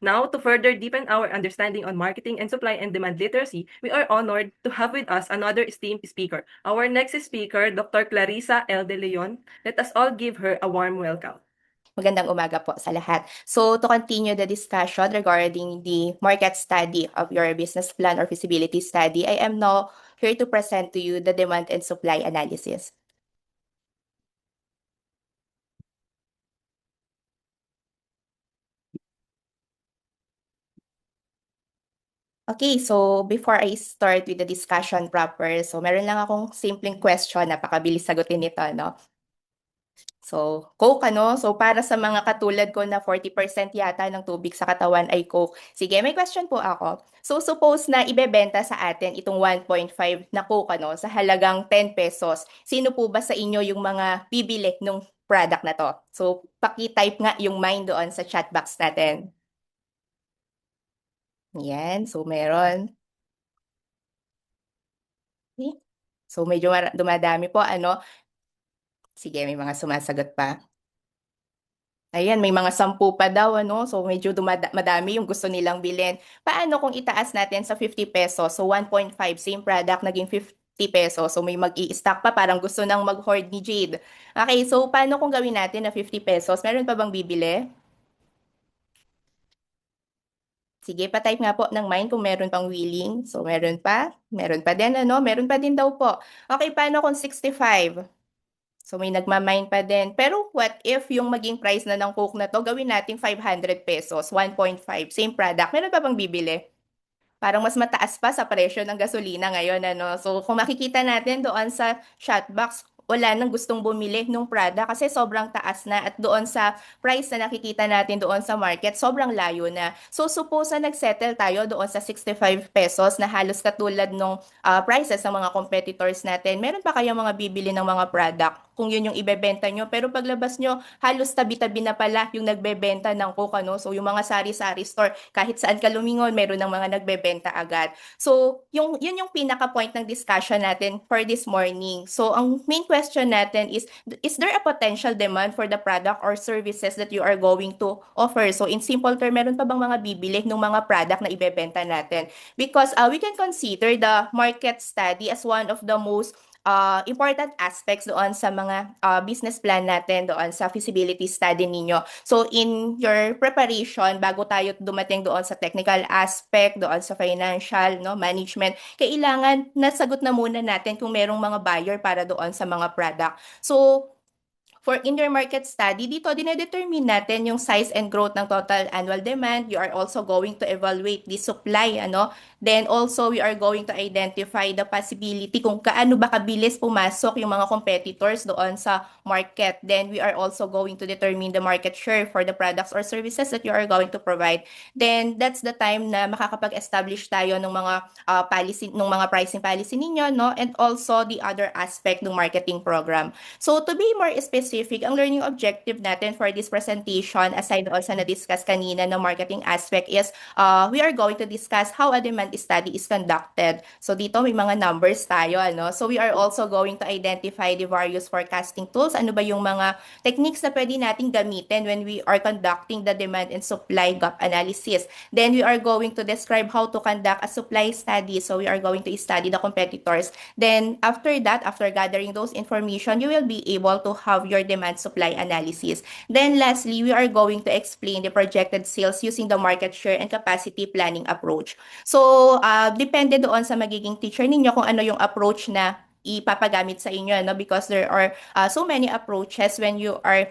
Now, to further deepen our understanding on marketing and supply and demand literacy, we are honored to have with us another esteemed speaker. Our next speaker, Dr. Clarissa L. De Leon. Let us all give her a warm welcome. Magandang umaga po sa lahat. So to continue the discussion regarding the market study of your business plan or feasibility study, I am now here to present to you the demand and supply analysis. Okay, so before I start with the discussion proper, so meron lang akong simpleng question, napakabilis sagutin nito, no? So, Coke ano? So, para sa mga katulad ko na 40% yata ng tubig sa katawan ay Coke. Sige, may question po ako. So, suppose na ibebenta sa atin itong 1.5 na Coke ano, sa halagang 10 pesos. Sino po ba sa inyo yung mga bibili ng product na to? So, paki-type nga yung mine doon sa chat box natin. Yan, so meron. Okay. So, medyo dumadami po ano. Sige, may mga sumasagot pa. Ayan, may mga 10 pa daw, ano? So, medyo madami yung gusto nilang bilhin. Paano kung itaas natin sa 50 pesos? So, 1.5, same product, naging 50 pesos. So, may mag-i-stock pa, parang gusto nang mag-hoard ni Jade. Okay, so paano kung gawin natin na 50 pesos? Meron pa bang bibili? Sige, pa-type nga po ng mind kung meron pang willing. So, meron pa. Meron pa din, ano? Meron pa din daw po. Okay, paano kung 65? So may nagmamine pa din. Pero what if yung maging price na ng Coke na to, gawin nating 500 pesos, 1.5, same product. Meron pa bang bibili? Parang mas mataas pa sa presyo ng gasolina ngayon, ano? So kung makikita natin doon sa chatbox, wala nang gustong bumili nung product kasi sobrang taas na at doon sa price na nakikita natin doon sa market, sobrang layo na. So suppose na nagsettle tayo doon sa 65 pesos na halos katulad nung prices ng mga competitors natin. Meron pa kayong mga bibili ng mga product kung yun yung ibebenta nyo. Pero paglabas nyo, halos tabi-tabi na pala yung nagbebenta ng Coke, ano? So yung mga sari-sari store, kahit saan ka lumingon, meron ng mga nagbebenta agad. So yun yung pinaka-point ng discussion natin for this morning. So ang main question natin is there a potential demand for the product or services that you are going to offer? So in simple term, meron pa bang mga bibili ng mga product na ibebenta natin? Because we can consider the market study as one of the most important aspects doon sa mga business plan natin, doon sa feasibility study ninyo. So in your preparation, bago tayo dumating doon sa technical aspect, doon sa financial, no, management, kailangan nasagot na muna natin kung merong mga buyer para doon sa mga product. So for intermarket study, dito dinedetermine natin yung size and growth ng total annual demand. You are also going to evaluate the supply, ano? Then also, we are going to identify the possibility kung kaano ba kabilis pumasok yung mga competitors doon sa market. Then we are also going to determine the market share for the products or services that you are going to provide. Then that's the time na makakapag-establish tayo ng mga policy, ng mga pricing policy ninyo, no? And also the other aspect ng marketing program. So to be more specific, ang learning objective natin for this presentation, aside also na-discuss kanina ng marketing aspect is, we are going to discuss how a demand study is conducted. So dito may mga numbers tayo, ano? So we are also going to identify the various forecasting tools. Ano ba yung mga techniques na pwede nating gamitin when we are conducting the demand and supply gap analysis. Then we are going to describe how to conduct a supply study. So we are going to study the competitors. Then after that, after gathering those information, you will be able to have your demand supply analysis. Then lastly, we are going to explain the projected sales using the market share and capacity planning approach. So, depende doon sa magiging teacher ninyo kung ano yung approach na ipapagamit sa inyo, no? Because there are so many approaches when you are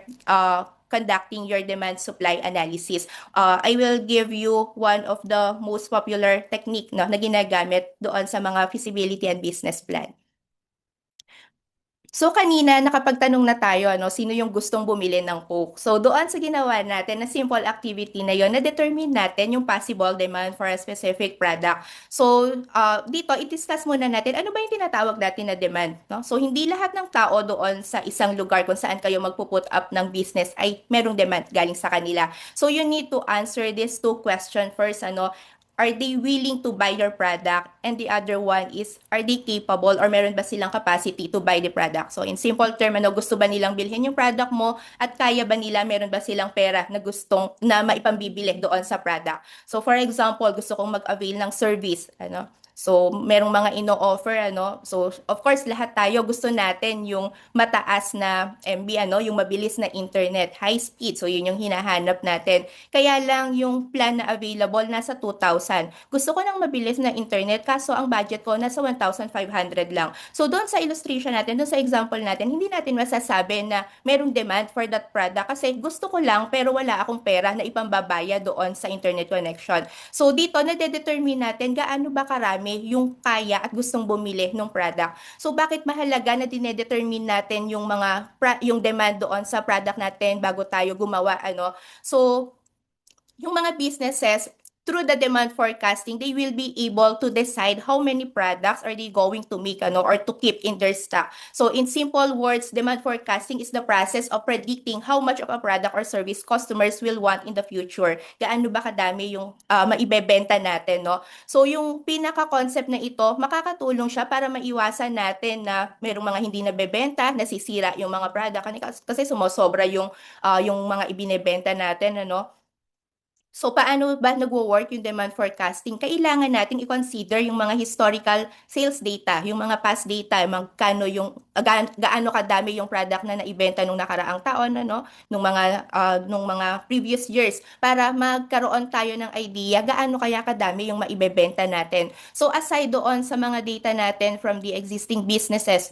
conducting your demand supply analysis. I will give you one of the most popular technique, no, na ginagamit doon sa mga feasibility and business plan. So kanina nakapagtanong na tayo, ano, sino yung gustong bumili ng Coke. So doon sa ginawa natin na simple activity na yon, na-determine natin yung possible demand for a specific product. So dito, i-discuss muna natin ano ba yung tinatawag natin na demand. No? So hindi lahat ng tao doon sa isang lugar kung saan kayo magpuput up ng business ay merong demand galing sa kanila. So you need to answer these two questions first. Ano, are they willing to buy your product? And the other one is, are they capable or meron ba silang capacity to buy the product? So in simple term, gusto ba nilang bilhin yung product mo at kaya ba nila, meron ba silang pera na gustong na maipambibili doon sa product? So for example, gusto kong mag-avail ng service, So, merong mga ino-offer, So, of course, lahat tayo gusto natin yung mataas na MB, yung mabilis na internet, high speed. So, yun yung hinahanap natin. Kaya lang yung plan na available nasa 2,000. Gusto ko ng mabilis na internet kaso ang budget ko nasa 1,500 lang. So doon sa illustration natin, doon sa example natin, hindi natin masasabi na merong demand for that product kasi gusto ko lang pero wala akong pera na ipambabaya doon sa internet connection. So dito, nade-determine natin gaano ba karami yung kaya at gustong bumili ng product. So bakit mahalaga na dinedetermine natin yung yung demand doon sa product natin bago tayo gumawa, So yung mga businesses, through the demand forecasting, they will be able to decide how many products are they going to make, or to keep in their stock. So in simple words, demand forecasting is the process of predicting how much of a product or service customers will want in the future. Gaano ba kadami yung maibebenta natin, no? So yung pinaka-concept na ito, makakatulong siya para maiwasan natin na merong mga hindi nabebenta, nasisira yung mga product kasi sumosobra yung mga ibinebenta natin, So, paano ba nagwo-work yung demand forecasting? Kailangan natin i-consider yung mga historical sales data, yung mga past data, magkano gaano kadami yung product na naibenta nung nakaraang taon, nung mga previous years, para magkaroon tayo ng idea gaano kaya kadami yung maibebenta natin. So, aside doon sa mga data natin from the existing businesses,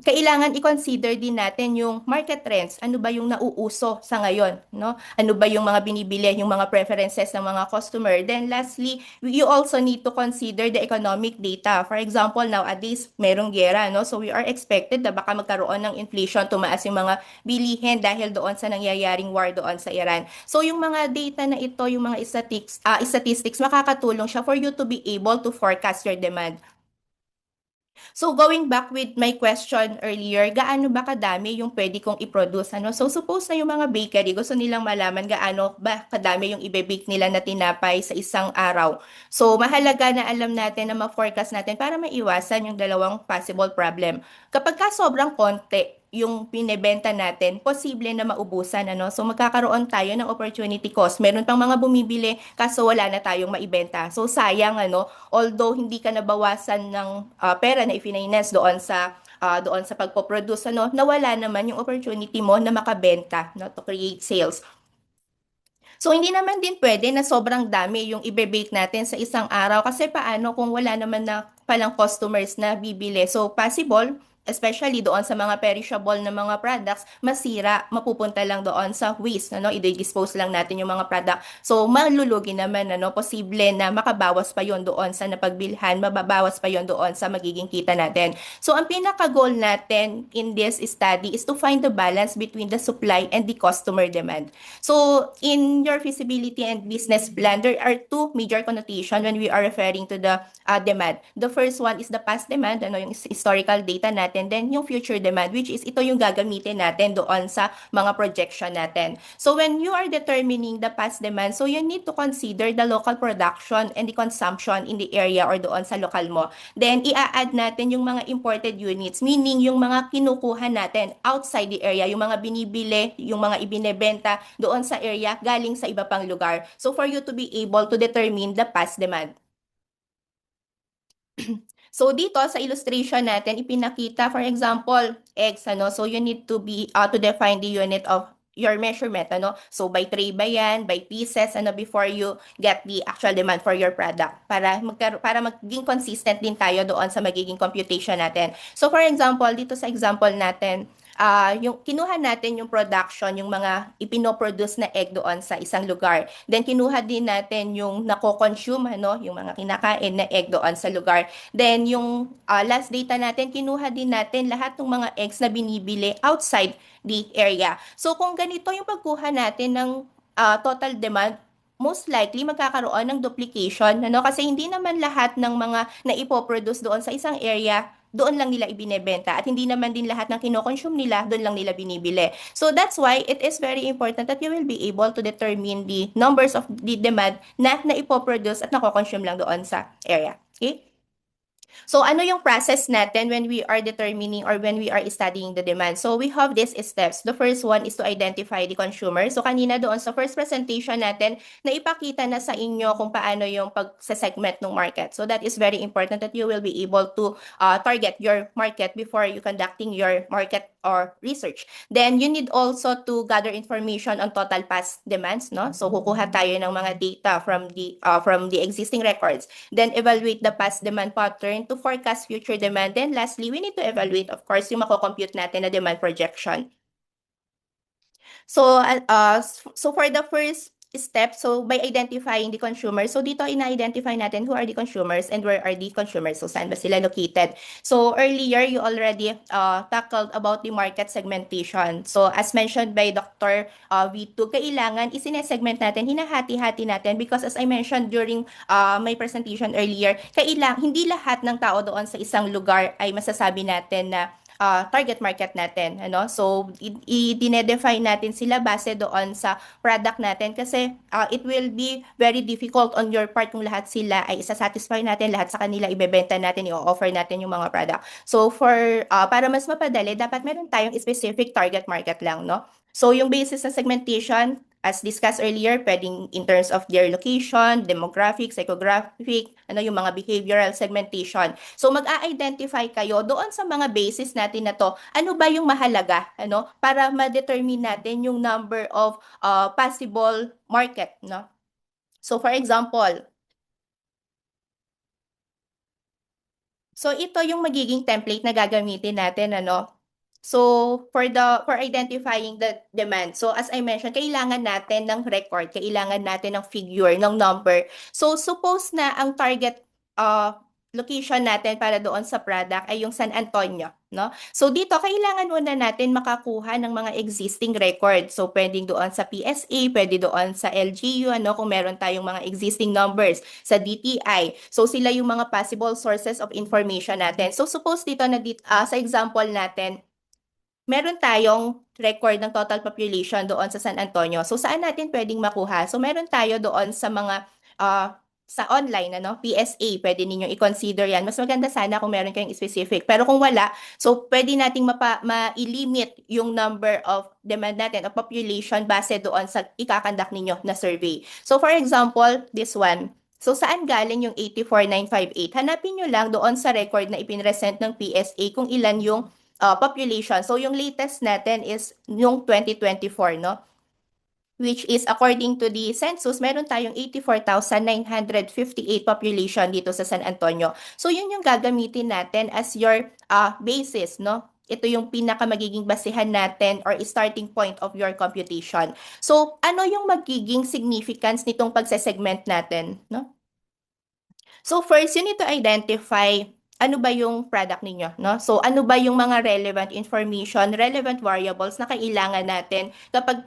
kailangan i-consider din natin yung market trends. Ano ba yung nauuso sa ngayon, no? Ano ba yung mga binibili, yung mga preferences ng mga customer. Then lastly, you also need to consider the economic data. For example, nowadays, merong gera, no? So we are expected na baka magkaroon ng inflation, tumaas yung mga bilihin dahil doon sa nangyayaring war doon sa Iran. So yung mga data na ito, yung mga statistics, makakatulong siya for you to be able to forecast your demand. So going back with my question earlier, gaano ba kadami yung pwede kong i-produce, So suppose na yung mga bakery, gusto nilang malaman gaano ba kadami yung ibe-bake nila na tinapay sa isang araw. So mahalaga na alam natin na ma-forecast natin para maiwasan yung dalawang possible problem. Kapag ka sobrang konti yung pinebenta natin, posible na maubusan, So magkakaroon tayo ng opportunity cost. Meron pang mga bumibili kaso wala na tayong maibenta. So sayang, although hindi ka nabawasan ng pera na i-finance doon sa pagpo-produce, nawala naman yung opportunity mo na makabenta, to create sales. So, hindi naman din pwede na sobrang dami yung ibe-bake natin sa isang araw kasi paano kung wala naman na palang customers na bibili. So, possible, especially doon sa mga perishable na mga products, masira, mapupunta lang doon sa waste, i-dispose lang natin yung mga product. So, malulugi naman, posible na makabawas pa yon doon sa napagbilhan, mababawas pa yon doon sa magiging kita natin. So, ang pinaka-goal natin in this study is to find the balance between the supply and the customer demand. So, in your feasibility and business plan, there are two major connotations when we are referring to the demand. The first one is the past demand, yung historical data natin, then yung future demand, which is ito yung gagamitin natin doon sa mga projection natin. So, when you are determining the past demand, so you need to consider the local production and the consumption in the area or doon sa lokal mo. Then, i-add natin yung mga imported units, meaning yung mga kinukuha natin outside the area, yung mga binibili, yung mga ibinebenta doon sa area galing sa iba pang lugar. So for you to be able to determine the past demand. So dito sa illustration natin ipinakita, for example, eggs, So you need to define the unit of your measurement, So by tray ba yan, by pieces, before you get the actual demand for your product para maging consistent din tayo doon sa magiging computation natin. So for example, dito sa example natin, yung kinuha natin yung production, yung mga ipinoproduce na egg doon sa isang lugar. Then kinuha din natin yung nako-consume, yung mga kinakain na egg doon sa lugar. Then yung last data natin, kinuha din natin lahat ng mga eggs na binibili outside the area. So kung ganito yung pagkuha natin ng total demand, most likely magkakaroon ng duplication, kasi hindi naman lahat ng mga naipoproduce doon sa isang area doon lang nila ibinebenta at hindi naman din lahat ng kinokonsume nila, doon lang nila binibili. So that's why it is very important that you will be able to determine the numbers of the demand na naipoproduce at nakokonsume lang doon sa area. Okay? So ano yung process natin when we are determining or when we are studying the demand? So we have these steps. The first one is to identify the consumer. So kanina doon sa first presentation natin, naipakita na sa inyo kung paano yung pag-segment ng market. So that is very important that you will be able to target your market before you conducting your market or research. Then you need also to gather information on total past demands, no? So kukuha tayo ng mga data from the existing records. Then evaluate the past demand pattern to forecast future demand. Then lastly, we need to evaluate, of course, yung mako-compute natin na demand projection. So for the first step, so by identifying the consumers, so dito ina-identify natin who are the consumers and where are the consumers. So saan ba sila located? So earlier, you already tackled about the market segmentation. So as mentioned by Dr. V2, kailangan isinesegment natin, hinahati-hati natin because as I mentioned during my presentation earlier, hindi lahat ng tao doon sa isang lugar ay masasabi natin na target market natin, ano? So i-define natin sila base doon sa product natin kasi it will be very difficult on your part kung lahat sila ay isa-satisfy natin, lahat sa kanila ibebenta natin, i-offer natin yung mga product. So para mas mapadali, dapat meron tayong specific target market lang, no? So yung basis ng segmentation, as discussed earlier, pwedeng in terms of their location, demographic, psychographic, yung mga behavioral segmentation. So mag-a-identify kayo doon sa mga basis natin na to, ano ba yung mahalaga, para ma-determine natin yung number of possible market, no? So for example, so ito yung magiging template na gagamitin natin, So, for identifying the demand. So, as I mentioned, kailangan natin ng record, kailangan natin ng figure, ng number. So, suppose na ang target location natin para doon sa product ay yung San Antonio, no? So, dito kailangan muna natin makakuha ng mga existing record. So, pwedeng doon sa PSA, pwede doon sa LGU, kung meron tayong mga existing numbers sa DTI. So, sila yung mga possible sources of information natin. So, suppose dito na sa example natin, meron tayong record ng total population doon sa San Antonio. So, saan natin pwedeng makuha? So, meron tayo doon sa mga sa online, PSA, pwede ninyong i-consider yan. Mas maganda sana kung meron kayong specific. Pero kung wala, so pwede nating ma-limit yung number of demand natin of population base doon sa ikakandak ninyo na survey. So, for example, this one. So, saan galing yung 84,958? Hanapin nyo lang doon sa record na ipinresent ng PSA kung ilan yung population. So, yung latest natin is yung 2024, no? Which is according to the census, meron tayong 84,958 population dito sa San Antonio. So, yun yung gagamitin natin as your basis, no? Ito yung pinaka magiging basihan natin or starting point of your computation. So, ano yung magiging significance nitong pagsesegment natin, no? So first, you need to identify ano ba yung product ninyo, no? So ano ba yung mga relevant information, relevant variables na kailangan natin kapag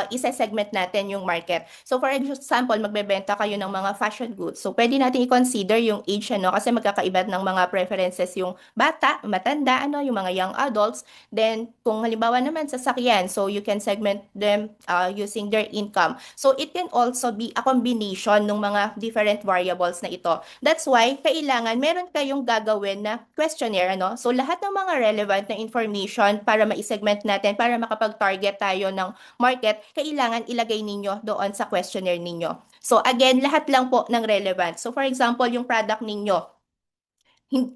isa-segment natin yung market. So for example, magbebenta kayo ng mga fashion goods. So pwede natin i-consider yung age, kasi magkakaiba ng mga preferences yung bata, matanda, yung mga young adults. Then kung halimbawa naman sasakyan, so you can segment them using their income. So it can also be a combination ng mga different variables na ito. That's why kailangan meron kayong gagawin na questionnaire, So lahat ng mga relevant na information para ma-segment natin, para makapag-target tayo ng market, kailangan ilagay ninyo doon sa questionnaire ninyo. So again, lahat lang po ng relevant. So for example, yung product ninyo,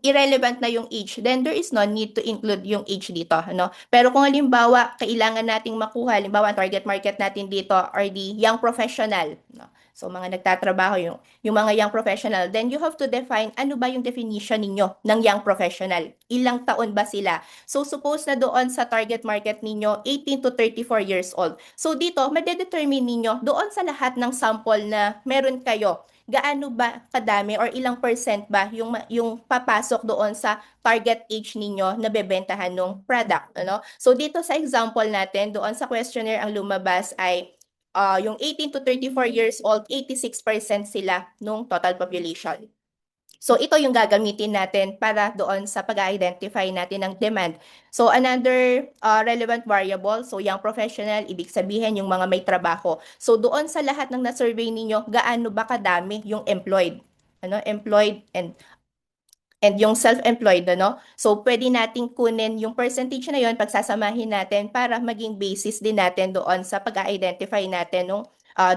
irrelevant na yung age, then there is no need to include yung age dito, Pero kung halimbawa, kailangan nating makuha, halimbawa, ang target market natin dito are the young professional, So, mga nagtatrabaho, yung mga young professional, then you have to define ano ba yung definition ninyo ng young professional. Ilang taon ba sila? So, suppose na doon sa target market ninyo, 18 to 34 years old. So, dito, madedetermine ninyo doon sa lahat ng sample na meron kayo, gaano ba kadami or ilang percent ba yung papasok doon sa target age ninyo na bebentahan ng product, So, dito sa example natin, doon sa questionnaire ang lumabas ay yung 18 to 34 years old, 86% sila nung total population. So ito yung gagamitin natin para doon sa pag-identify natin ng demand. So another relevant variable, so yung professional, ibig sabihin yung mga may trabaho. So doon sa lahat ng na-survey ninyo, gaano ba kadami yung employed? Employed and yung self-employed, ano? So pwede nating kunin yung percentage na yon, pagsasamahin natin para maging basis din natin doon sa pag-identify natin ng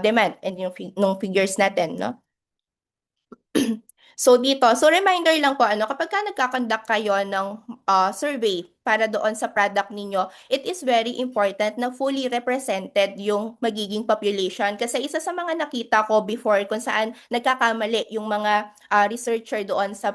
demand and yung nung figures natin, no? So dito, so reminder lang po, kapag ka nagkakonduct kayo ng survey para doon sa product ninyo, it is very important na fully represented yung magiging population. Kasi isa sa mga nakita ko before kung saan nagkakamali yung mga researcher doon sa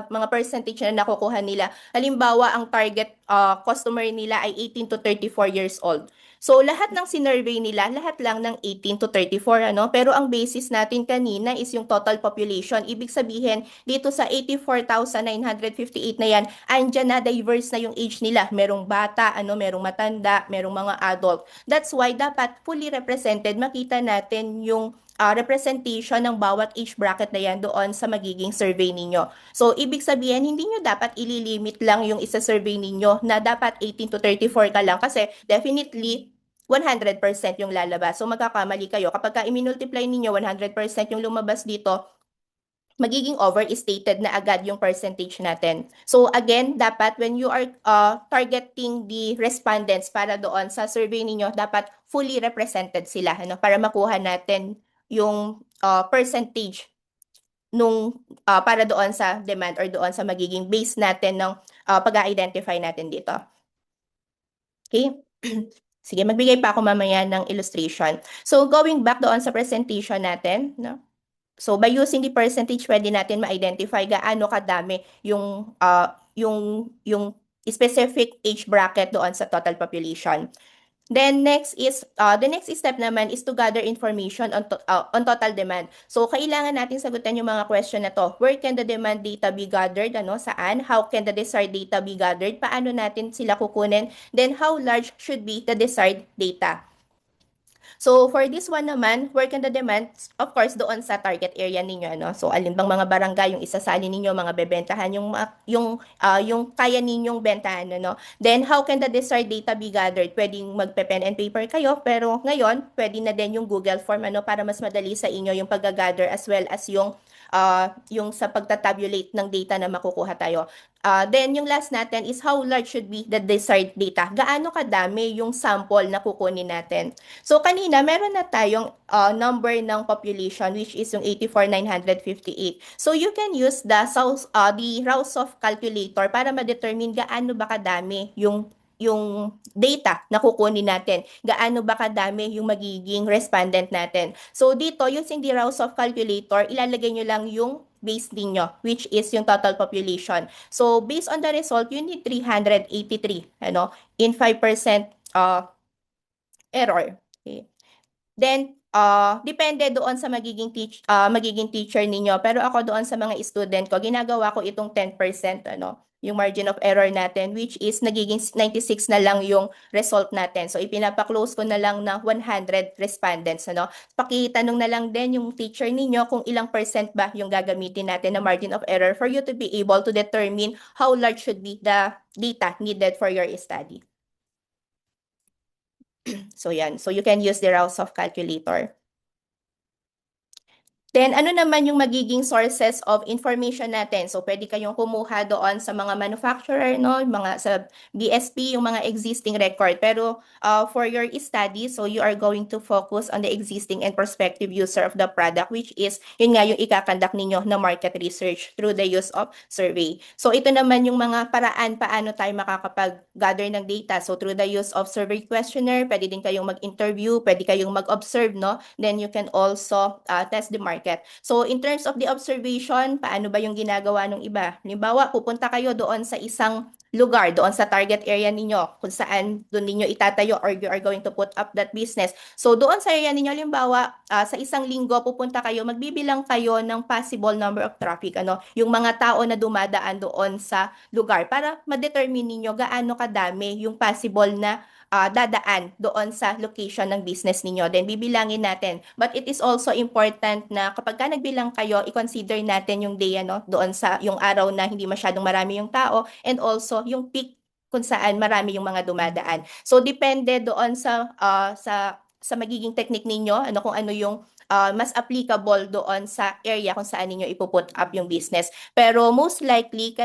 mga percentage na nakukuha nila. Halimbawa, ang target customer nila ay 18 to 34 years old. So, lahat ng sinurvey nila, lahat lang ng 18 to 34, ano? Pero ang basis natin kanina is yung total population. Ibig sabihin, dito sa 84,958 na yan, andyan na diverse na yung age nila. Merong bata, merong matanda, merong mga adult. That's why dapat fully represented, makita natin yung representation ng bawat age bracket na yan doon sa magiging survey ninyo. So, ibig sabihin, hindi nyo dapat ililimit lang yung isa-survey ninyo na dapat 18 to 34 ka lang kasi definitely 100% yung lalabas. So, magkakamali kayo. Kapag ka i-multiply ninyo, 100% yung lumabas dito, magiging overstated na agad yung percentage natin. So, again, dapat when you are targeting the respondents para doon sa survey ninyo, dapat fully represented sila, para makuha natin yung percentage nung para doon sa demand or doon sa magiging base natin ng pag-identify natin dito. Okay? Sige, magbigay pa ako mamaya ng illustration. So, going back doon sa presentation natin, no? So, by using the percentage, pwede natin ma-identify gaano kadami yung specific age bracket doon sa total population. Then next is the next step naman is to gather information on total demand. So kailangan natin sagutan yung mga question na to. Where can the demand data be gathered? Saan? How can the desired data be gathered? Paano natin sila kukunin? Then how large should be the desired data? So, for this one naman, where can the demand? Of course, doon sa target area ninyo, So, alin bang mga barangay yung isasali ninyo, mga bebentahan, yung kaya ninyong bentahan, Then, how can the desired data be gathered? Pwedeng magpe-pen and paper kayo, pero ngayon, pwede na din yung Google Form, para mas madali sa inyo yung pag-gather as well as yung sa pagtatabulate ng data na makukuha tayo. Then, yung last natin is how large should be the desired data? Gaano kadami yung sample na kukunin natin? So, kanina, meron na tayong number ng population, which is yung 84,958. So, you can use the Rausoff calculator para ma-determine gaano ba kadami yung data na kukunin natin. Gaano ba kadami yung magiging respondent natin. So, dito, using the Rausoff calculator, ilalagay nyo lang yung base ninyo, which is yung total population. So, based on the result, you need 383, in 5% error. Okay. Then, depende doon sa magiging teacher ninyo. Pero ako doon sa mga student ko, ginagawa ko itong 10%, yung margin of error natin, which is nagiging 96 na lang yung result natin. So, ipinapa-close ko na lang ng 100 respondents, Pakitanong na lang din yung teacher ninyo kung ilang percent ba yung gagamitin natin na margin of error for you to be able to determine how large should be the data needed for your study. So, yan. So, you can use the Rausoff calculator. Then, ano naman yung magiging sources of information natin? So, pwede kayong kumuha doon sa mga manufacturer, mga sa BSP, yung mga existing record. Pero, for your study, so you are going to focus on the existing and prospective user of the product, which is, yun nga yung ikakandak ninyo na market research through the use of survey. So, ito naman yung mga paraan paano tayo makakapag-gather ng data. So, through the use of survey questionnaire, pwede din kayong mag-interview, pwede kayong mag-observe, Then, you can also test the market. So, in terms of the observation, paano ba yung ginagawa ng iba? Halimbawa, pupunta kayo doon sa isang lugar doon sa target area ninyo kung saan doon ninyo itatayo or you are going to put up that business. So doon sa area ninyo, limbawa, sa isang linggo pupunta kayo, magbibilang kayo ng possible number of traffic, yung mga tao na dumadaan doon sa lugar para ma-determine ninyo gaano kadami yung possible na dadaan doon sa location ng business ninyo. Then bibilangin natin. But it is also important na kapag ka nagbilang kayo, i-consider natin yung day, doon sa yung araw na hindi masyadong marami yung tao, and also yung peak kung saan marami yung mga dumadaan. So depende doon sa magiging technique ninyo, kung ano yung mas applicable doon sa area kung saan ninyo ipuput up yung business. Pero most likely,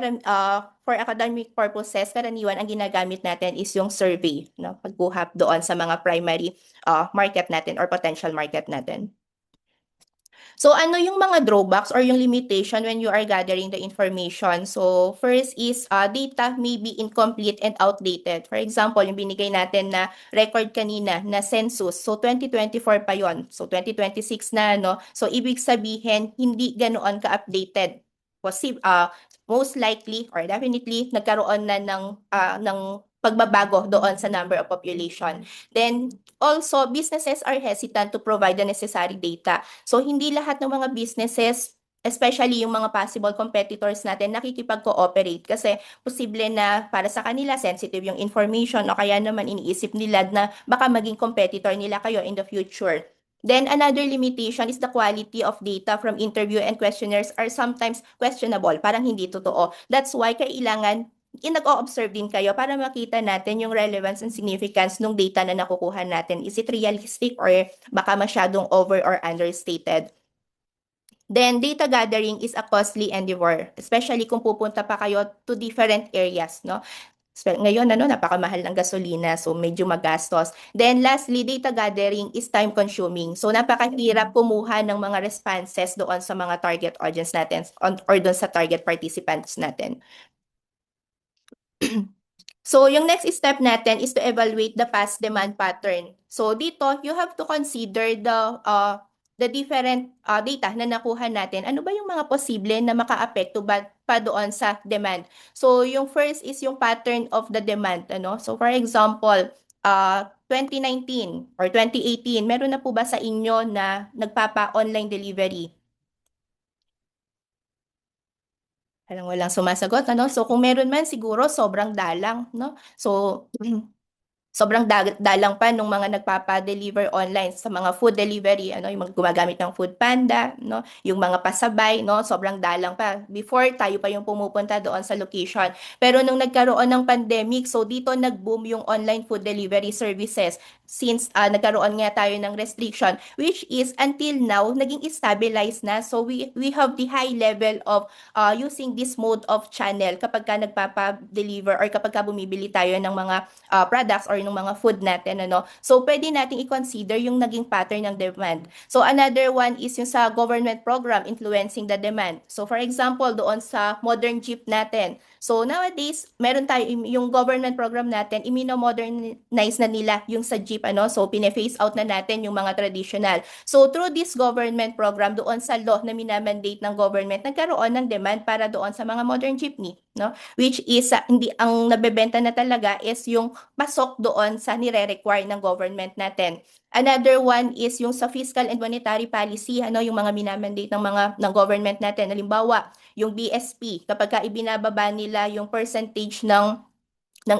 for academic purposes, karaniwan ang ginagamit natin is yung survey, no? Pagbuhat doon sa mga primary market natin or potential market natin. So ano yung mga drawbacks or yung limitation when you are gathering the information? So first is data may be incomplete and outdated. For example, yung binigay natin na record kanina na census. So 2024 pa yon. So 2026 na, no? So ibig sabihin hindi ganoon ka-updated. Most likely or definitely nagkaroon na ng pagbabago doon sa number of population. Then also businesses are hesitant to provide the necessary data. So, hindi lahat ng mga businesses, especially yung mga possible competitors natin, nakikipag-cooperate kasi posible na para sa kanila sensitive yung information o kaya naman iniisip nila na baka maging competitor nila kayo in the future. Then another limitation is the quality of data from interview and questionnaires are sometimes questionable, parang hindi totoo. That's why kailangan nag-o-observe din kayo para makita natin yung relevance and significance ng data na nakukuha natin. Is it realistic or baka masyadong over or understated? Then, data gathering is a costly endeavor, especially kung pupunta pa kayo to different areas, no? Ngayon, napakamahal ng gasolina, so medyo magastos. Then, lastly, data gathering is time-consuming. So, napakahirap kumuha ng mga responses doon sa mga target audience natin or doon sa target participants natin. So, yung next step natin is to evaluate the past demand pattern. So, dito, you have to consider the different data na nakuha natin. Ano ba yung mga posible na makaapekto pa doon sa demand? So, yung first is yung pattern of the demand. So, for example, 2019 or 2018, meron na po ba sa inyo na nagpapa-online delivery? Walang sumasagot, So, kung meron man, siguro sobrang dalang, no? So, sobrang dalang pa nung mga nagpapa-deliver online sa mga food delivery, yung mga gumagamit ng Food Panda, no? Yung mga pasabay, no? Sobrang dalang pa. Before, tayo pa yung pumupunta doon sa location. Pero nung nagkaroon ng pandemic, so dito nag-boom yung online food delivery services since nagkaroon nga tayo ng restriction, which is until now, naging stabilized na. So, we have the high level of using this mode of channel kapag ka nagpapa-deliver or kapag ka bumibili tayo ng mga products or ng mga food natin, So, pwede nating i-consider yung naging pattern ng demand. So, another one is yung sa government program influencing the demand. So, for example, doon sa modern jeep natin. So, nowadays, meron tayo yung government program natin, imino-modernize na nila yung sa jeep, So, pine-phase out na natin yung mga traditional. So, through this government program, doon sa law na minamandate ng government, nagkaroon ng demand para doon sa mga modern jeepney, Which is, hindi ang nabebenta na talaga is yung pasok doon sa nire-require ng government natin. Another one is yung sa fiscal and monetary policy, yung mga minamandate ng government natin. Halimbawa, yung BSP, kapag ka ibinababa nila yung percentage ng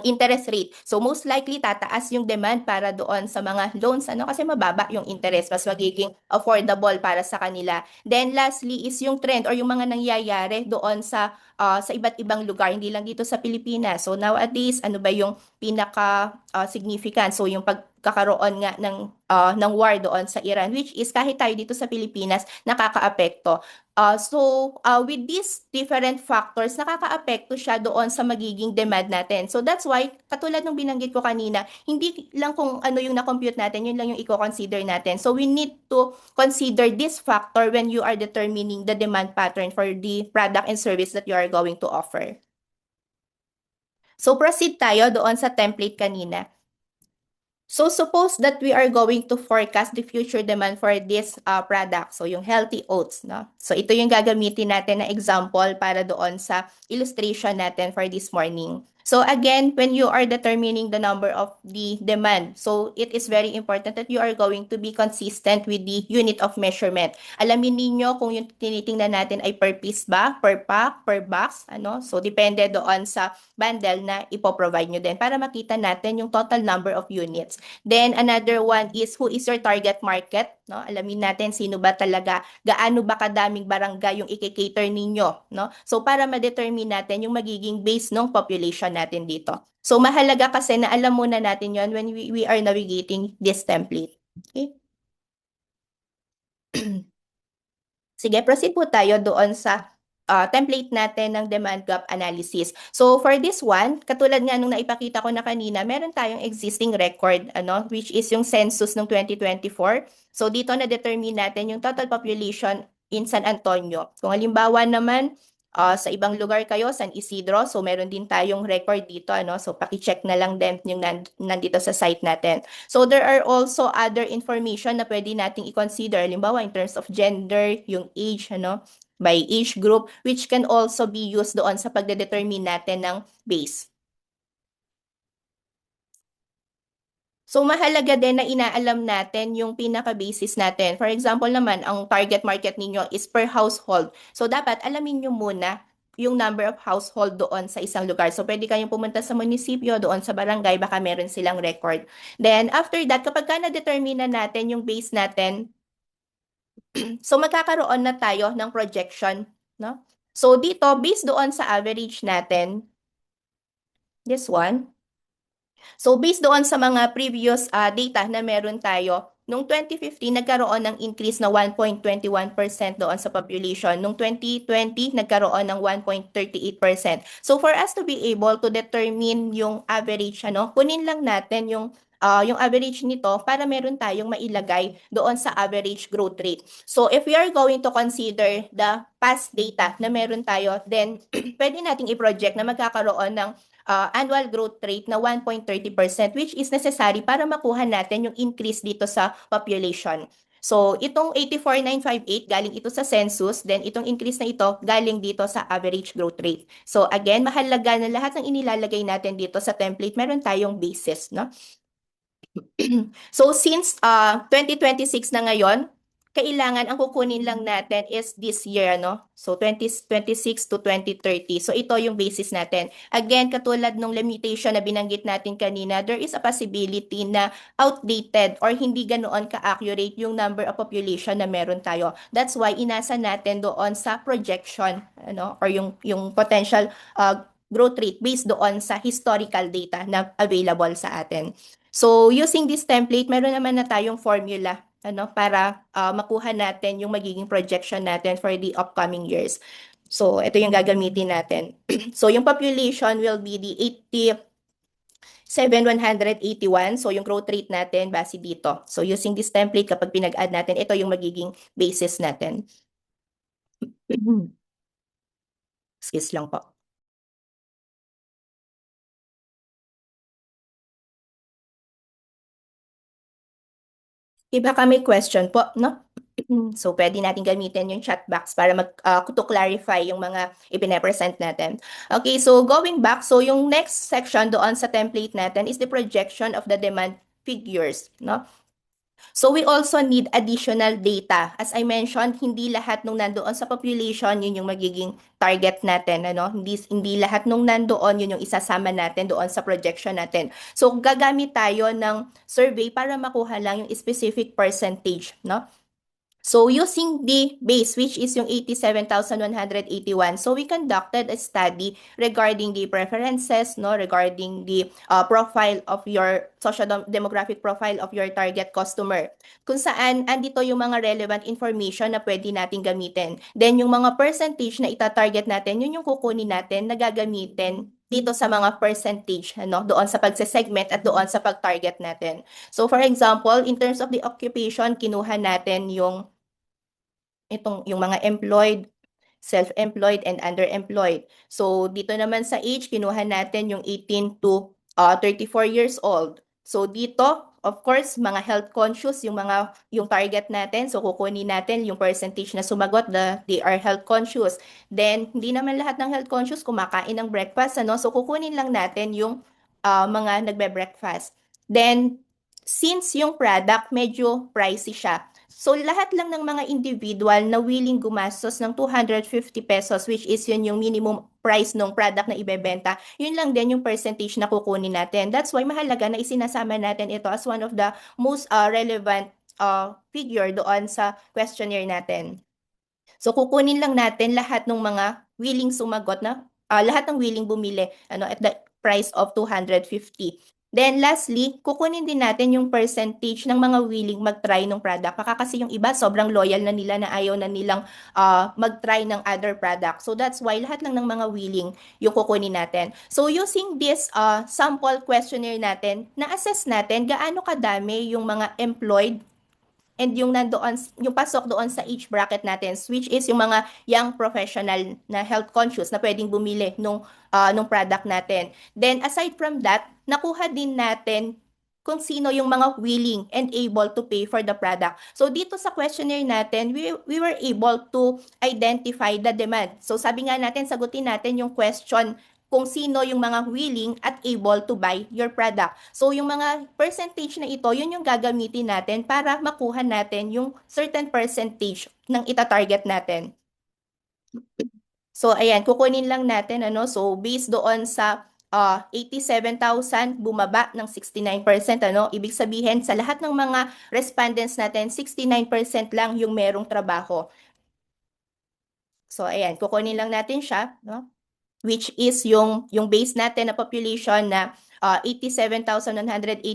interest rate. So most likely tataas yung demand para doon sa mga loans kasi mababa yung interest, mas magiging affordable para sa kanila. Then lastly is yung trend or yung mga nangyayari doon sa iba't ibang lugar, hindi lang dito sa Pilipinas. So nowadays, ano ba yung pinaka significant? So yung pagkakaroon nga ng war doon sa Iran, which is kahit tayo dito sa Pilipinas nakakaapekto. With these different factors, nakakaapekto siya doon sa magiging demand natin. So that's why, katulad ng binanggit ko kanina, hindi lang kung ano yung na-compute natin, yun lang yung i-consider natin. So we need to consider this factor when you are determining the demand pattern for the product and service that you are going to offer. So proceed tayo doon sa template kanina. So suppose that we are going to forecast the future demand for this product. So yung healthy oats, So ito yung gagamitin natin na example para doon sa illustration natin for this morning. So again, when you are determining the number of the demand, so it is very important that you are going to be consistent with the unit of measurement. Alamin ninyo kung yung tinitingnan natin ay per piece ba, per pack, per box, ano? So depende doon sa bundle na ipoprovide nyo din para makita natin yung total number of units. Then another one is who is your target market, no? Alamin natin sino ba talaga, gaano ba kadaming barangay yung i-cater ninyo, no? So para ma-determine natin yung magiging base ng population natin dito. So mahalaga kasi na alam muna natin yon when we are navigating this template. Okay? Sige, proceed po tayo doon sa template natin ng demand gap analysis. So for this one, katulad nga nung naipakita ko na kanina, meron tayong existing record, which is yung census ng 2024. So dito na-determine natin yung total population in San Antonio. Kung halimbawa naman, sa ibang lugar kayo, San Isidro, so meron din tayong record dito, So paki-check na lang din yung nandito sa site natin. So there are also other information na pwede nating i-consider. Halimbawa, in terms of gender, yung age, by age group, which can also be used doon sa pagdedetermine natin ng base. So mahalaga din na inaalam natin yung pinaka-basis natin. For example naman, ang target market ninyo is per household. So dapat alamin nyo muna yung number of household doon sa isang lugar. So pwede kayong pumunta sa munisipyo, doon sa barangay, baka meron silang record. Then after that, kapag ka na-determine na natin yung base natin, so magkakaroon na tayo ng projection, no? So dito, based doon sa average natin, this one, so based doon sa mga previous data na meron tayo, noong 2015 nagkaroon ng increase na 1.21% doon sa population. Noong 2020 nagkaroon ng 1.38%. So for us to be able to determine yung average, kunin lang natin yung average nito para meron tayong mailagay doon sa average growth rate. So if we are going to consider the past data na meron tayo, then pwede nating i-project na magkakaroon ng annual growth rate na 1.30%, which is necessary para makuha natin yung increase dito sa population. So, itong 84,958, galing ito sa census, then itong increase na ito, galing dito sa average growth rate. So, again, mahalaga na lahat ng inilalagay natin dito sa template, meron tayong basis, no? So, since 2026 na ngayon, kailangan ang kukunin lang natin is this year, So, 2026 to 2030. So, ito yung basis natin. Again, katulad ng limitation na binanggit natin kanina, there is a possibility na outdated or hindi ganoon ka-accurate yung number of population na meron tayo. That's why inasa natin doon sa projection, or yung potential growth rate based doon sa historical data na available sa atin. So, using this template, meron naman na tayong formula para makuha natin yung magiging projection natin for the upcoming years. So, ito yung gagamitin natin. So, yung population will be the 87,181. So, yung growth rate natin base dito. So, using this template, kapag pinag-add natin, ito yung magiging basis natin. Excuse lang po. Iba ka may question po, no? So, pwede natin gamitin yung chat box para to clarify yung mga ipine-present natin. Okay, so going back, so yung next section doon sa template natin is the projection of the demand figures, no? So we also need additional data. As I mentioned, hindi lahat nung nandoon sa population, yun yung magiging target natin. Hindi lahat nung nandoon, yun yung isasama natin doon sa projection natin. So gagamit tayo ng survey para makuha lang yung specific percentage, no? So using the base, which is yung 87,181, so we conducted a study regarding the preferences, regarding the profile of your social demographic profile of your target customer. Kung saan andito yung mga relevant information na pwede natin gamitin. Then yung mga percentage na ita-target natin, yun yung kukunin natin na gagamitin dito sa mga percentage, doon sa pagsesegment at doon sa pag-target natin. So for example, in terms of the occupation, kinuha natin yung yung mga employed, self-employed, and underemployed. So, dito naman sa age, kinuha natin yung 18 to 34 years old. So, dito, of course, mga health conscious yung target natin. So kukunin natin yung percentage na sumagot na they are health conscious. Then hindi naman lahat ng health conscious kumakain ng breakfast, ano? So kukunin lang natin yung mga nagbe-breakfast. Then since yung product medyo pricey siya, so lahat lang ng mga individual na willing gumastos ng 250 pesos, which is yun yung minimum price ng product na ibebenta, yun lang din yung percentage na kukunin natin. That's why mahalaga na isinasama natin ito as one of the most relevant figure doon sa questionnaire natin. So kukunin lang natin lahat ng mga willing sumagot na lahat ng willing bumili at the price of 250. Then lastly, kukunin din natin yung percentage ng mga willing mag-try ng product. Baka kasi yung iba sobrang loyal na nila na ayaw na nilang mag-try ng other product. So that's why lahat lang ng mga willing yung kukunin natin. So using this sample questionnaire natin, na-assess natin gaano kadami yung mga employed and yung nandoon, yung pasok doon sa age bracket natin, which is yung mga young professional na health conscious na pwedeng bumili nung product natin. Then aside from that, nakuha din natin kung sino yung mga willing and able to pay for the product. So dito sa questionnaire natin, we were able to identify the demand. So sabi nga natin, sagutin natin yung question kung sino yung mga willing at able to buy your product. So yung mga percentage na ito, yun yung gagamitin natin para makuha natin yung certain percentage ng ita-target natin. So ayan, kukunin lang natin so based doon sa 87,000 bumaba ng 69%, ibig sabihin sa lahat ng mga respondents natin 69% lang yung merong trabaho. So ayan, kukunin lang natin siya, which is yung base natin na population na 87,181,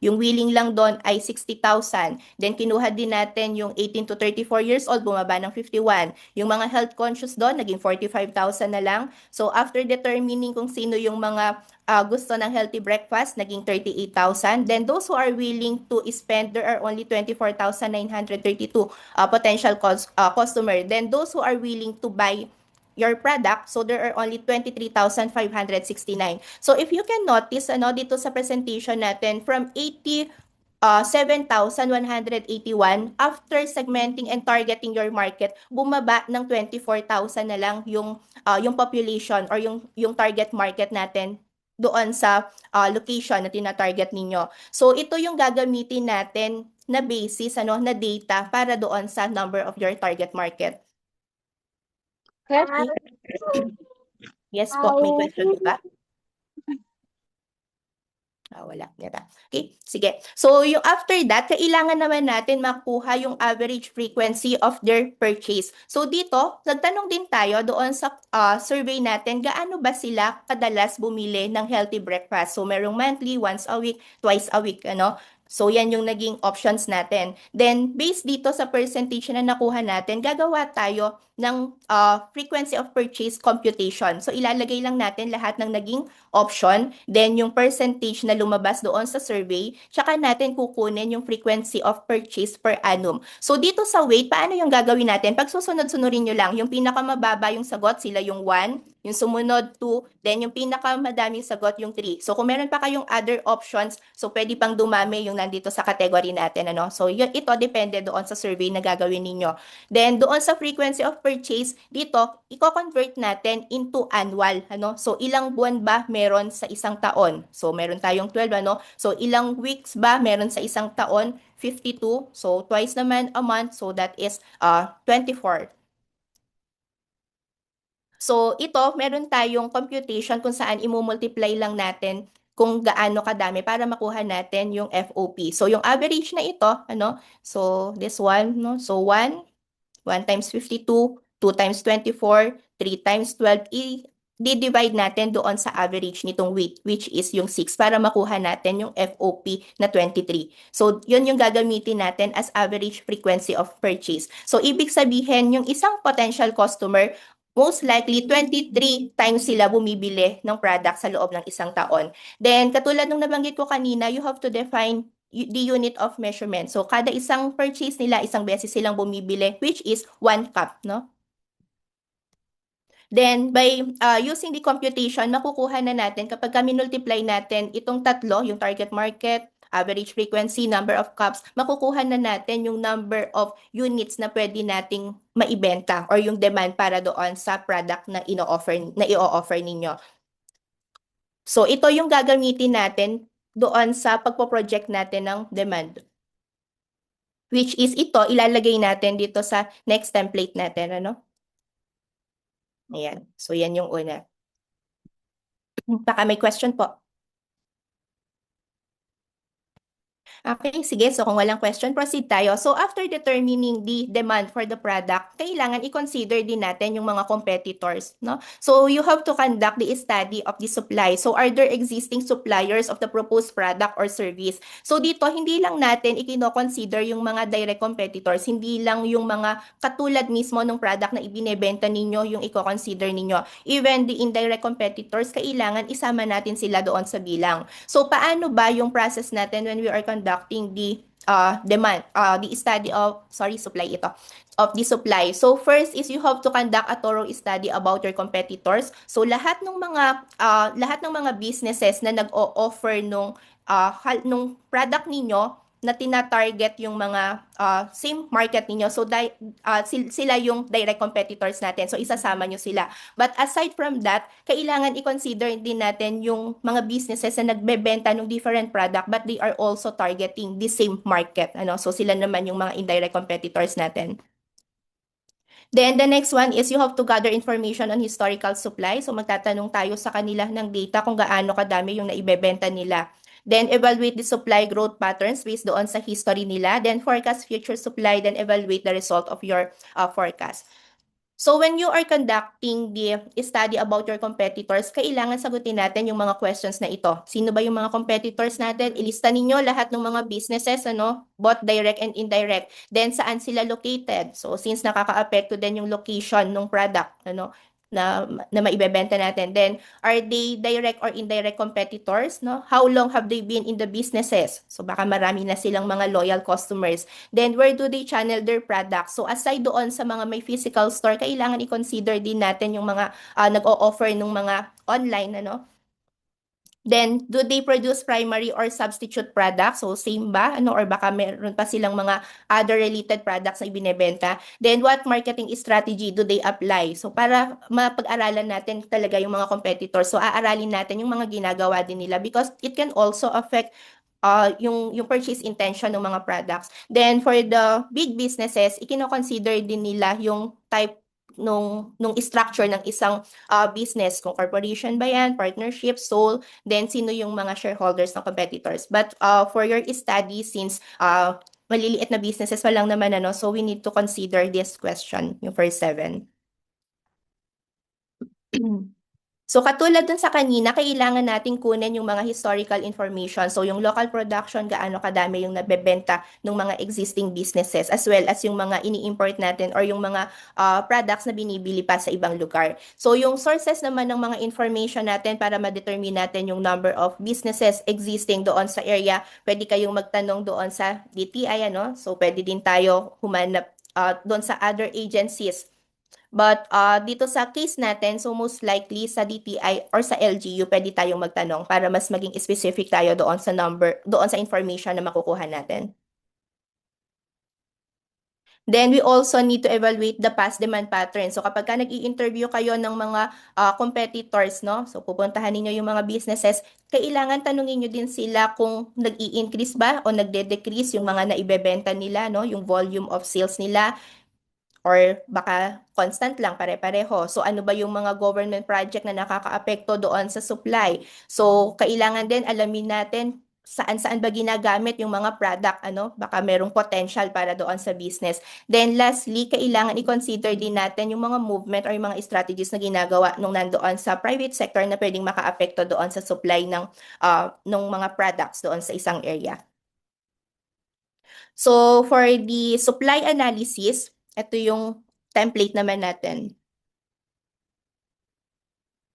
yung willing lang doon ay 60,000. Then kinuha din natin yung 18 to 34 years old, bumaba ng 51. Yung mga health conscious doon, naging 45,000 na lang. So after determining kung sino yung mga gusto ng healthy breakfast, naging 38,000. Then those who are willing to spend, there are only 24,932 potential customer. Then those who are willing to buy your product, so there are only 23,569. So if you can notice, dito sa presentation natin, from 7,181, after segmenting and targeting your market, bumaba ng 24,000 na lang yung population or yung target market natin doon sa location na tina-target ninyo. So ito yung gagamitin natin na basis, na data para doon sa number of your target market. Okay. Yes po, may question ba? Wala. Yata. Okay, sige. So, yung after that, kailangan naman natin makuha yung average frequency of their purchase. So, dito, nagtanong din tayo doon sa survey natin, gaano ba sila kadalas bumili ng healthy breakfast? So, merong monthly, once a week, twice a week, So, yan yung naging options natin. Then, based dito sa percentage na nakuha natin, gagawa tayo ng frequency of purchase computation. So, ilalagay lang natin lahat ng naging option, then yung percentage na lumabas doon sa survey, tsaka natin kukunin yung frequency of purchase per annum. So, dito sa weight, paano yung gagawin natin? Pag susunod-sunurin nyo lang, yung pinakamababa yung sagot, sila yung 1, yung sumunod 2, then yung pinakamadaming sagot yung 3. So, kung meron pa kayong other options, so pwede pang dumami yung nandito sa category natin, So, ito depende doon sa survey na gagawin ninyo. Then, doon sa frequency of purchase, dito, i-convert natin into annual, So, ilang buwan ba meron sa isang taon? So, meron tayong 12, So, ilang weeks ba meron sa isang taon? 52. So, twice naman a month. So, that is 24. So, ito, meron tayong computation kung saan imumultiply lang natin kung gaano kadami para makuha natin yung FOP. So, yung average na ito, So, this one, So, 1 times 52, 2 times 24, 3 times 12, i-divide natin doon sa average nitong weight, which is yung 6, para makuha natin yung FOP na 23. So, yun yung gagamitin natin as average frequency of purchase. So, ibig sabihin, yung isang potential customer, most likely 23 times sila bumibili ng product sa loob ng isang taon. Then, katulad nung nabanggit ko kanina, you have to define the unit of measurement. So, kada isang purchase nila, isang beses silang bumibili, which is 1 cup, Then, by using the computation, makukuha na natin kapag multiply natin itong tatlo, yung target market, average frequency, number of cups, makukuha na natin yung number of units na pwede nating maibenta or yung demand para doon sa product na i-offer ninyo. So ito yung gagamitin natin doon sa pagpo-project natin ng demand. Which is ito, ilalagay natin dito sa next template natin, ano? Ayan. So yan yung una. Baka may question po. Okay, sige. So kung walang question, proceed tayo. So after determining the demand for the product, kailangan i-consider din natin yung mga competitors, no? So you have to conduct the study of the supply. So are there existing suppliers of the proposed product or service? So dito, hindi lang natin ikino-consider yung mga direct competitors, hindi lang yung mga katulad mismo ng product na ibinebenta ninyo yung i-consider ninyo. Even the indirect competitors, kailangan isama natin sila doon sa bilang. So paano ba yung process natin when we are conducting the the study of, supply ito, of the supply. So first is you have to conduct a thorough study about your competitors. So lahat ng mga businesses na nag-o-offer nung product ninyo na tina-target yung mga same market ninyo. So sila yung direct competitors natin. So isasama nyo sila. But aside from that, kailangan i-consider din natin yung mga businesses na nagbebenta ng different product but they are also targeting the same market. Ano? So sila naman yung mga indirect competitors natin. Then the next one is you have to gather information on historical supply. So magtatanong tayo sa kanila ng data kung gaano kadami yung naibebenta nila. Then evaluate the supply growth patterns based doon sa history nila. Then forecast future supply. Then evaluate the result of your forecast. So when you are conducting the study about your competitors, kailangan sagutin natin yung mga questions na ito. Sino ba yung mga competitors natin? Ilista ninyo lahat ng mga businesses, both direct and indirect. Then saan sila located? So since nakaka-apekto din yung location ng product, na maibebenta natin. Then, are they direct or indirect competitors? No? How long have they been in the businesses? So, baka marami na silang mga loyal customers. Then, where do they channel their products? So, aside doon sa mga may physical store, kailangan i-consider din natin yung mga nag-o-offer ng mga online, Then, do they produce primary or substitute products? So, same ba? Or baka meron pa silang mga other related products na ibinebenta? Then, what marketing strategy do they apply? So, para mapag-aralan natin talaga yung mga competitors. So, aaralin natin yung mga ginagawa din nila because it can also affect yung purchase intention ng mga products. Then, for the big businesses, ikino-consider din nila yung type nung structure ng isang business, kung corporation ba yan, partnership, sole, then sino yung mga shareholders ng competitors. But for your study, since maliliit na businesses pa lang naman, so we need to consider this question, yung first 7. So katulad dun sa kanina, kailangan nating kunin yung mga historical information. So yung local production, gaano kadami yung nabebenta ng mga existing businesses as well as yung mga ini-import natin or yung mga products na binibili pa sa ibang lugar. So yung sources naman ng mga information natin para ma-determine natin yung number of businesses existing doon sa area, pwede kayong magtanong doon sa DTI, So pwede din tayo humanap doon sa other agencies. But dito sa case natin, so most likely sa DTI or sa LGU, pwede tayong magtanong para mas maging specific tayo doon sa doon sa information na makukuha natin. Then we also need to evaluate the past demand pattern. So kapag ka nag-i-interview kayo ng mga competitors, so pupuntahan niyo yung mga businesses, kailangan tanungin niyo din sila kung nag-i-increase ba o nagde-decrease yung mga naibebenta nila, yung volume of sales nila, or baka constant lang, pare-pareho. So ano ba yung mga government project na nakakaapekto doon sa supply? So kailangan din alamin natin saan-saan ba ginagamit yung mga product, baka merong potential para doon sa business. Then lastly, kailangan i-consider din natin yung mga movement or yung mga strategies na ginagawa nung nandoon sa private sector na pwedeng makaapekto doon sa supply ng mga products doon sa isang area. So for the supply analysis, ito yung template naman natin.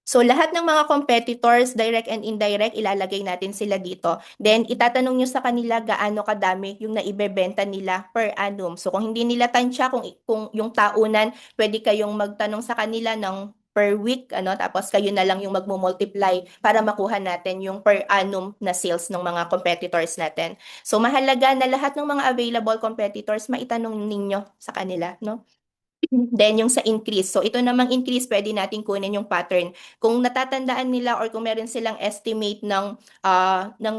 So lahat ng mga competitors, direct and indirect, ilalagay natin sila dito. Then itatanong nyo sa kanila gaano kadami yung naibebenta nila per annum. So kung hindi nila tansya, kung yung taunan, pwede kayong magtanong sa kanila ng per week, tapos kayo na lang yung magmo-multiply para makuha natin yung per annum na sales ng mga competitors natin. So mahalaga na lahat ng mga available competitors maitanong ninyo sa kanila, no? Then yung sa increase. So ito namang increase, pwede natin kunin yung pattern. Kung natatandaan nila or kung meron silang estimate ng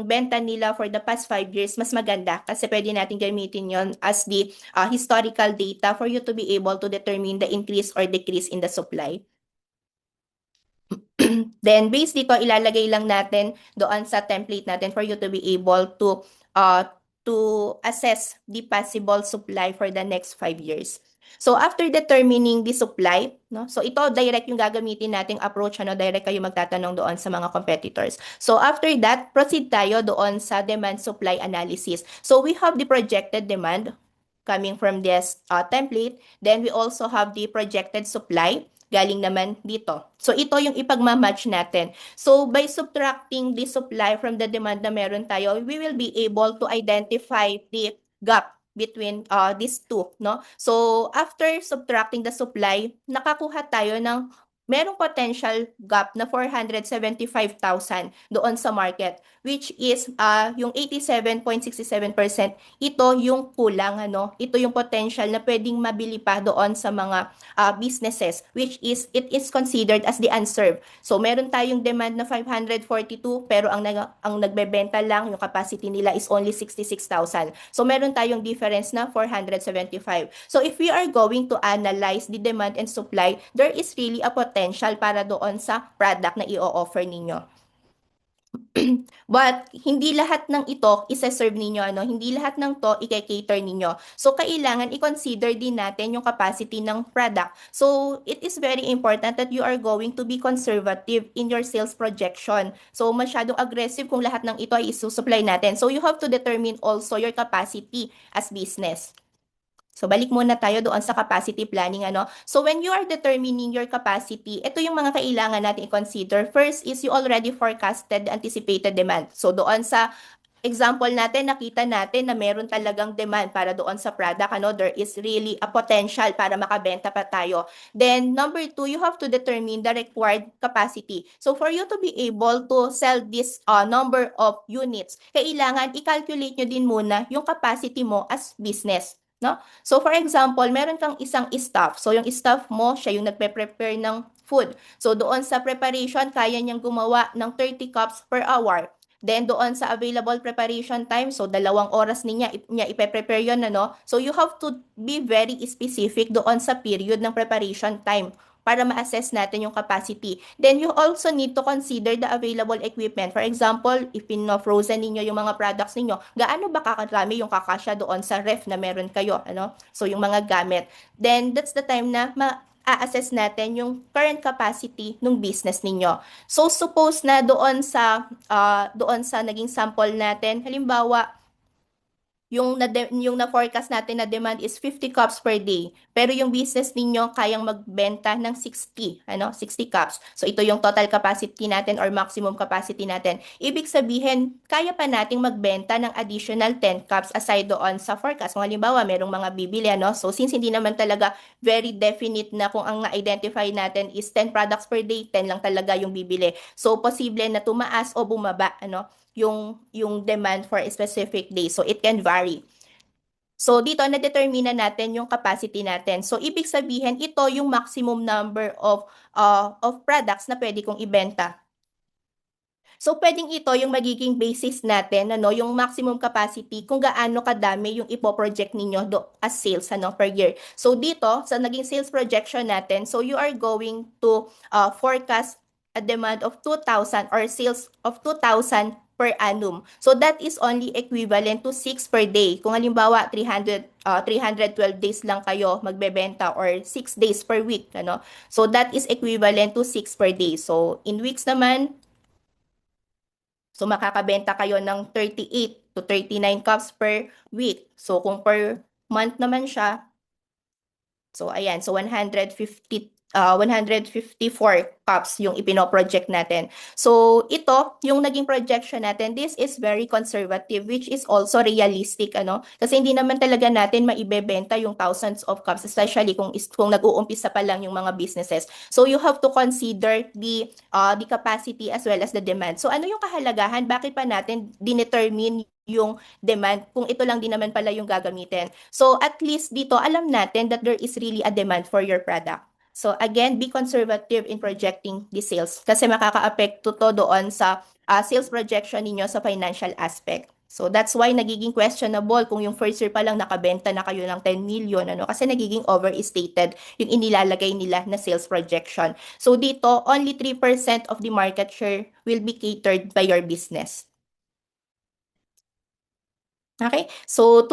benta nila for the past 5 years, mas maganda kasi pwede natin gamitin yon as the historical data for you to be able to determine the increase or decrease in the supply. Then based dito, ilalagay lang natin doon sa template natin for you to be able to assess the possible supply for the next 5 years. So after determining the supply, no? So ito direct yung gagamitin nating approach, direct kayo magtatanong doon sa mga competitors. So after that, proceed tayo doon sa demand supply analysis. So we have the projected demand coming from this template. Then we also have the projected supply galing naman dito. So ito yung ipagmamatch natin. So by subtracting the supply from the demand na meron tayo, we will be able to identify the gap between these two, no? So after subtracting the supply, nakakuha tayo ng merong potential gap na 475,000 doon sa market, which is yung 87.67%. Ito yung kulang, ito yung potential na pwedeng mabili pa doon sa mga businesses, which is it is considered as the unserved. So meron tayong demand na 542 pero ang nagbebenta lang yung capacity nila is only 66,000. So meron tayong difference na 475. So if we are going to analyze the demand and supply, there is really a potential para doon sa product na i-offer ninyo. But hindi lahat ng ito isa-serve ninyo, hindi lahat ng to i-cater ninyo. So kailangan i-consider din natin yung capacity ng product. So it is very important that you are going to be conservative in your sales projection. So masyadong aggressive kung lahat ng ito ay isusupply natin. So you have to determine also your capacity as business. So, balik muna tayo doon sa capacity planning, So, when you are determining your capacity, ito yung mga kailangan natin i-consider. First is you already forecasted the anticipated demand. So, doon sa example natin, nakita natin na meron talagang demand para doon sa product, there is really a potential para makabenta pa tayo. Then, number 2, you have to determine the required capacity. So, for you to be able to sell this number of units, kailangan i-calculate nyo din muna yung capacity mo as business. No? So, for example, meron kang isang staff. So, yung staff mo, siya yung nagpe-prepare ng food. So, doon sa preparation, kaya niyang gumawa ng 30 cups per hour. Then, doon sa available preparation time, so 2 oras niya ipe-prepare yun, So, you have to be very specific doon sa period ng preparation time para ma-assess natin yung capacity. Then, you also need to consider the available equipment. For example, if pino-frozen ninyo yung mga products ninyo, gaano ba kakarami yung kakasya doon sa ref na meron kayo, So, yung mga gamit. Then, that's the time na ma-assess natin yung current capacity ng business ninyo. So, suppose na doon sa naging sample natin, halimbawa, yung na-forecast natin na demand is 50 cups per day. Pero yung business ninyo kayang magbenta ng 60 cups. So ito yung total capacity natin or maximum capacity natin. Ibig sabihin, kaya pa nating magbenta ng additional 10 cups aside doon sa forecast. Kung halimbawa, merong mga bibili, So since hindi naman talaga very definite na kung ang na-identify natin is 10 products per day, 10 lang talaga yung bibili. So posible na tumaas o bumaba, yung demand for a specific day. So, it can vary. So, dito, na-determine natin yung capacity natin. So, ibig sabihin, ito yung maximum number of products na pwede kong ibenta. So, pwedeng ito yung magiging basis natin, yung maximum capacity kung gaano kadami yung ipoproject ninyo as sales, per year. So, dito, sa naging sales projection natin, so you are going to forecast a demand of 2,000 or sales of 2,000 per annum. So, that is only equivalent to 6 per day. Kung halimbawa, 312 days lang kayo magbebenta or 6 days per week, So, that is equivalent to 6 per day. So, in weeks naman, so makakabenta kayo ng 38 to 39 cups per week. So, kung per month naman siya, so, ayan. So, 150 154 cups yung ipino-project natin. So, ito, yung naging projection natin, this is very conservative, which is also realistic, ano? Kasi hindi naman talaga natin maibebenta yung thousands of cups, especially kung nag-uumpisa pa lang yung mga businesses. So, you have to consider the capacity as well as the demand. So, ano yung kahalagahan? Bakit pa natin dinetermine yung demand kung ito lang din naman pala yung gagamitin? So, at least dito, alam natin that there is really a demand for your product. So again, be conservative in projecting the sales kasi makakaapekto to doon sa sales projection ninyo sa financial aspect. So that's why nagiging questionable kung yung first year pa lang nakabenta na kayo ng 10 million, ano, kasi nagiging overstated yung inilalagay nila na sales projection. So dito, only 3% of the market share will be catered by your business. Okay, so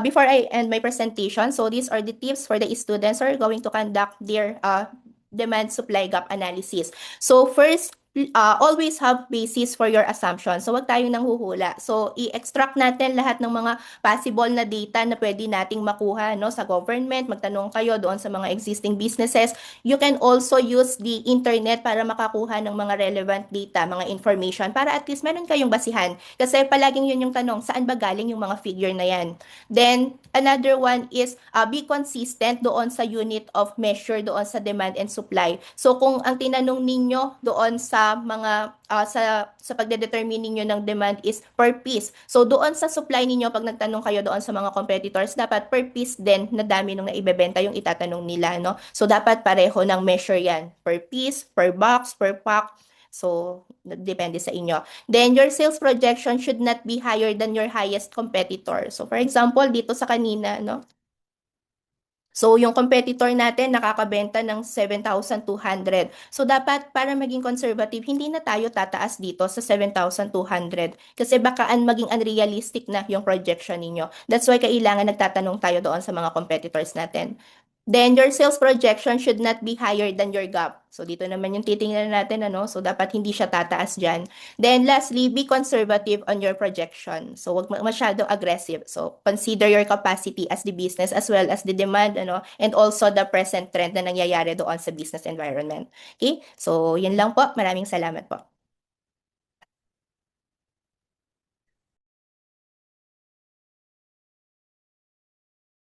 before I end my presentation, so these are the tips for the students who are going to conduct their demand supply gap analysis. So first, always have basis for your assumption. So wag tayong nanghuhula. So i-extract natin lahat ng mga possible na data na pwede nating makuha, no, sa government. Magtanong kayo doon sa mga existing businesses. You can also use the internet para makakuha ng mga relevant data, mga information, para at least meron kayong basihan. Kasi palaging yun yung tanong, saan ba galing yung mga figure na yan? Then, another one is be consistent doon sa unit of measure, doon sa demand and supply. So, kung ang tinanong ninyo doon sa mga, sa pagdedetermine ninyo ng demand is per piece. So, doon sa supply ninyo, pag nagtanong kayo doon sa mga competitors, dapat per piece din na dami nung naibebenta yung itatanong nila, no? So, dapat pareho ng measure yan. Per piece, per box, per pack. So, depende sa inyo. Then, your sales projection should not be higher than your highest competitor. So, for example, dito sa kanina, no? So, yung competitor natin nakakabenta ng 7,200. So, dapat para maging conservative, hindi na tayo tataas dito sa 7,200. Kasi baka maging unrealistic na yung projection ninyo. That's why kailangan nagtatanong tayo doon sa mga competitors natin. Then, your sales projection should not be higher than your gap. So, dito naman yung titingnan natin, ano? So, dapat hindi siya tataas dyan. Then, lastly, be conservative on your projection. So, wag masyado aggressive. So, consider your capacity as the business as well as the demand, ano? And also the present trend na nangyayari doon sa business environment. Okay? So, yun lang po. Maraming salamat po.